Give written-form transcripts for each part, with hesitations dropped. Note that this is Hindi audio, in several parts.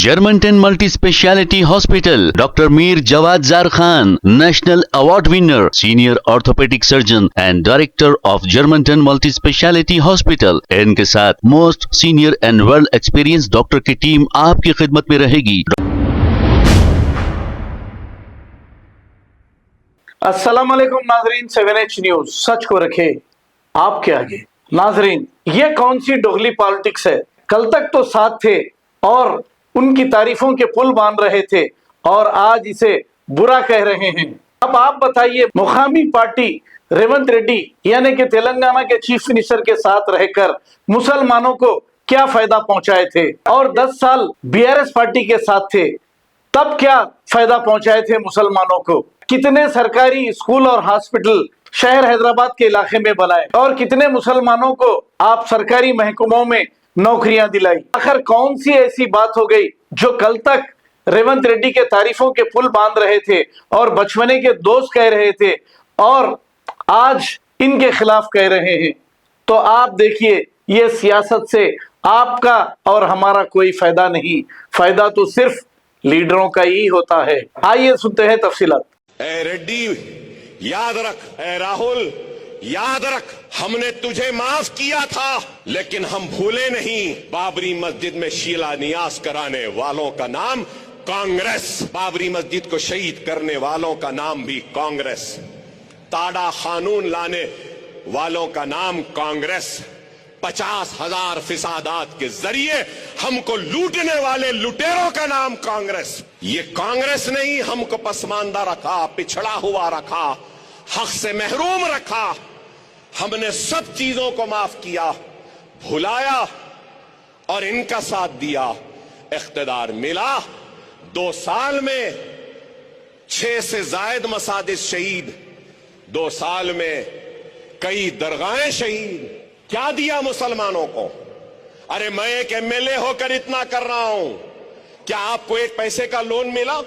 Germantown Multi Speciality Hospital, Dr. Mir Jawad Zar Khan, National Award winner, Senior Orthopedic Surgeon and Director of Germantown Multi Speciality Hospital। इनके साथ most senior and world experience doctor की टीम आपकी खिदमत में रहेगी। अस्सलाम वालेकुम नाजरीन, 7H न्यूज सच को रखे आपके आगे। नाजरीन, ये कौन सी डोगली पॉलिटिक्स है? कल तक तो साथ थे और उनकी तारीफों के पुल बांध रहे थे और आज इसे बुरा कह रहे हैं। अब आप बताइए, मुकामी पार्टी रेवंत रेड्डी यानी कि तेलंगाना के चीफ मिनिस्टर के साथ रहकर मुसलमानों को क्या फायदा पहुंचाए थे, और 10 साल बीआरएस पार्टी के साथ थे तब क्या फायदा पहुंचाए थे मुसलमानों को? कितने सरकारी स्कूल और हॉस्पिटल शहर हैदराबाद के इलाके में बनाए और कितने मुसलमानों को आप सरकारी महकमों में नौकरियां दिलाई? आखिर कौन सी ऐसी बात हो गई जो कल तक रेवंत रेड्डी के तारीफों के पुल बांध रहे थे और बचपने के दोस्त कह रहे थे और आज इनके खिलाफ कह रहे हैं? तो आप देखिए, ये सियासत से आपका और हमारा कोई फायदा नहीं, फायदा तो सिर्फ लीडरों का ही होता है। आइए सुनते हैं तफसीलात। ए रेड्डी याद रख, ए राहुल याद रख, हमने तुझे माफ किया था लेकिन हम भूले नहीं बाबरी मस्जिद में शिलान्यास कराने वालों का नाम कांग्रेस, बाबरी मस्जिद को शहीद करने वालों का नाम भी कांग्रेस, ताड़ा कानून लाने वालों का नाम कांग्रेस, 50,000 फिसादात के जरिए हमको लूटने वाले लुटेरों का नाम कांग्रेस। ये कांग्रेस ने ही हमको पसमानदा रखा, पिछड़ा हुआ रखा, हक से महरूम रखा। हमने सब चीजों को माफ किया, भुलाया और इनका साथ दिया। इख्तिदार मिला, 2 साल में 6 से जायद मसाजिद शहीद, 2 साल में कई दरगाहें शहीद। क्या दिया मुसलमानों को? अरे मैं एक एमएलए होकर इतना कर रहा हूं, क्या आपको एक पैसे का लोन मिला?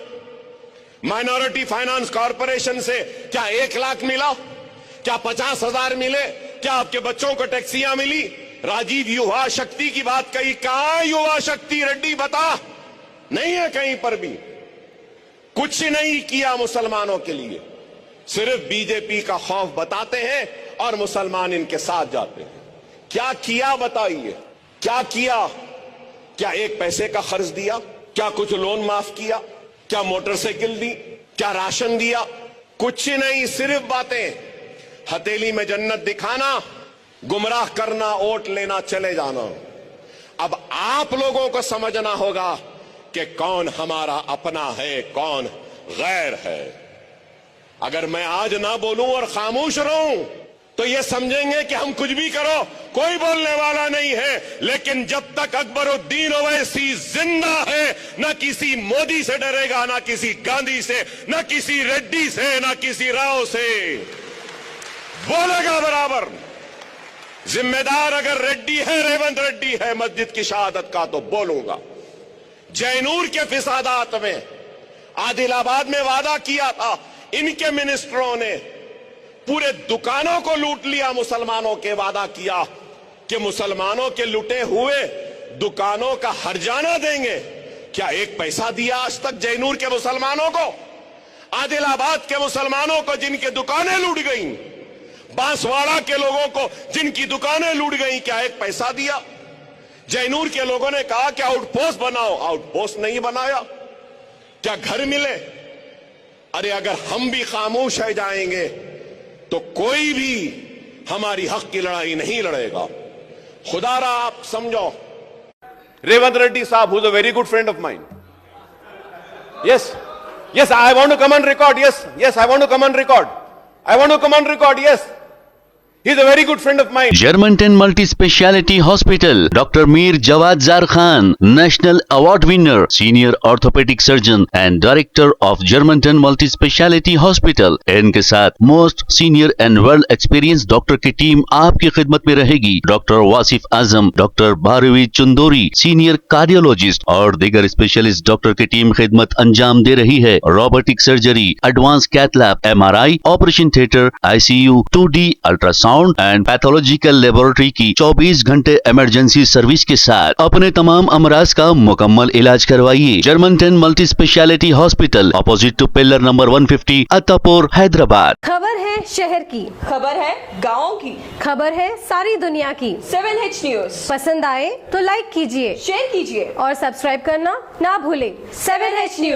माइनॉरिटी फाइनेंस कॉरपोरेशन से क्या 1 लाख मिला? क्या 50,000 मिले? क्या आपके बच्चों को टैक्सियां मिली? राजीव युवा शक्ति की बात कही, कहां युवा शक्ति? रेड्डी बता, नहीं है कहीं पर भी। कुछ नहीं किया मुसलमानों के लिए, सिर्फ बीजेपी का खौफ बताते हैं और मुसलमान इनके साथ जाते हैं। क्या किया बताइए, क्या किया? क्या 1 पैसे का खर्च दिया? क्या कुछ लोन माफ किया? क्या मोटरसाइकिल दी? क्या राशन दिया? कुछ नहीं, सिर्फ बातें। हथेली में जन्नत दिखाना, गुमराह करना, वोट लेना, चले जाना। अब आप लोगों को समझना होगा कि कौन हमारा अपना है, कौन गैर है। अगर मैं आज ना बोलूं और खामोश रहूं तो ये समझेंगे कि हम कुछ भी करो, कोई बोलने वाला नहीं है। लेकिन जब तक अकबरुद्दीन ओवैसी जिंदा है, ना किसी मोदी से डरेगा, ना किसी गांधी से, ना किसी रेड्डी से, ना किसी राव से, बोलेगा बराबर। जिम्मेदार अगर रेड्डी है, रेवंत रेड्डी है मस्जिद की शहादत का, तो बोलूंगा। जैनूर के फिसादात में आदिलाबाद में वादा किया था, इनके मिनिस्टरों ने पूरे दुकानों को लूट लिया, मुसलमानों के वादा किया कि मुसलमानों के लुटे हुए दुकानों का हर्जाना देंगे। क्या 1 पैसा दिया आज तक जैनूर के मुसलमानों को? आदिलाबाद के मुसलमानों को जिनकी दुकानें लूट गईं, बांसवाड़ा के लोगों को जिनकी दुकानें लूट गईं, क्या 1 पैसा दिया? जैनूर के लोगों ने कहा कि आउटपोस्ट बनाओ, आउटपोस्ट नहीं बनाया। क्या घर मिले? अरे अगर हम भी खामोश रह जाएंगे तो कोई भी हमारी हक की लड़ाई नहीं लड़ेगा। खुदारा आप समझो, रेवंत रेड्डी साहब, who's a very good friend of mine. Yes, I want to come on record. Yes, I want to come on record. Yes. He's a very good friend of mine. Germantown Multi Speciality Hospital, Dr. Mir Jawad Zar Khan, National Award winner, Senior Orthopedic Surgeon and Director of Germantown Multi Speciality Hospital। इनके साथ most senior and world experience doctor की टीम आपकी खिदमत में रहेगी। Doctor Wasif Azam, doctor Bharvi Chandori, senior cardiologist और दीगर स्पेशलिस्ट डॉक्टर की टीम खिदमत अंजाम दे रही है। Robotic surgery, advance cath lab, MRI, operation theatre, ICU, 2D ultrasound ultrasound and pathological laboratory की 24 घंटे इमरजेंसी सर्विस के साथ अपने तमाम अमराज का मुकम्मल इलाज करवाइए। Germanton multi speciality hospital, opposite to pillar number 150, Attapur, Hyderabad. खबर है शहर की, खबर है गाँव की, खबर है सारी दुनिया की। 7H न्यूज पसंद आए तो लाइक कीजिए, शेयर कीजिए और सब्सक्राइब करना ना भूलें। 7H news.